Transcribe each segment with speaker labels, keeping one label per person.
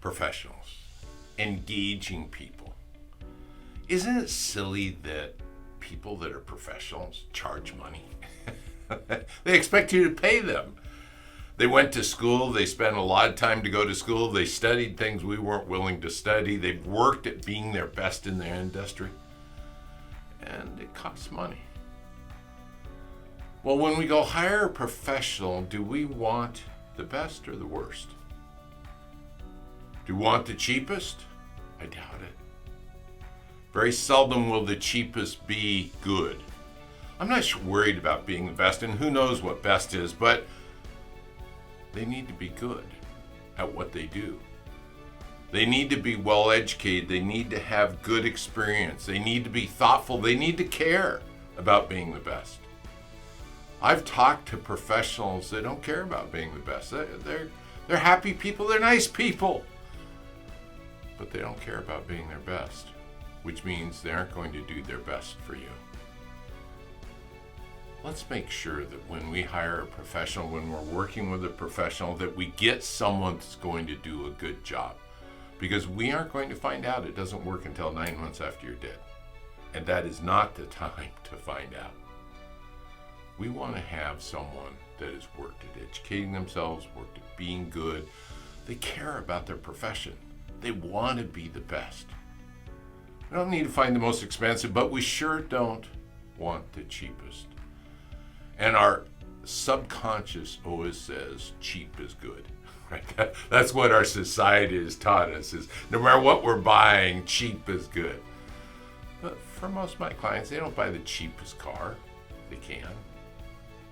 Speaker 1: professionals, engaging people. Isn't it silly that people that are professionals charge money? They expect you to pay them. They went to school, they spent a lot of time to go to school, they studied things we weren't willing to study, they've worked at being their best in their industry, and it costs money. Well, when we go hire a professional, do we want the best or the worst? Do we want the cheapest? I doubt it. Very seldom will the cheapest be good. I'm not worried about being the best, and who knows what best is, but they need to be good at what they do. They need to be well educated. They need to have good experience. They need to be thoughtful. They need to care about being the best. I've talked to professionals that don't care about being the best. They're happy people. They're nice people. But they don't care about being their best, which means they aren't going to do their best for you. Let's make sure that when we hire a professional, when we're working with a professional, that we get someone that's going to do a good job. Because we aren't going to find out. It doesn't work until 9 months after you're dead. And that is not the time to find out. We want to have someone that has worked at educating themselves, worked at being good. They care about their profession. They want to be the best. We don't need to find the most expensive, but we sure don't want the cheapest. And our subconscious always says cheap is good. Right? That's what our society has taught us, is no matter what we're buying, cheap is good. But for most of my clients, they don't buy the cheapest car. They can,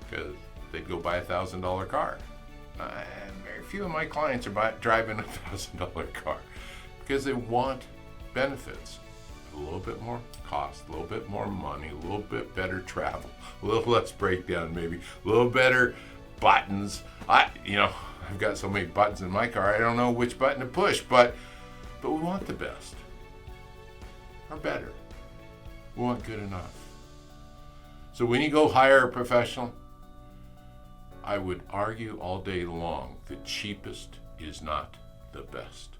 Speaker 1: because they'd go buy a $1,000 car. And very few of my clients are driving a $1,000 car because they want benefits. A little bit more cost, a little bit more money, a little bit better travel, a little less breakdown maybe, a little better buttons. I've got so many buttons in my car, I don't know which button to push, but we want the best or better. We want good enough. So when you go hire a professional, I would argue all day long the cheapest is not the best.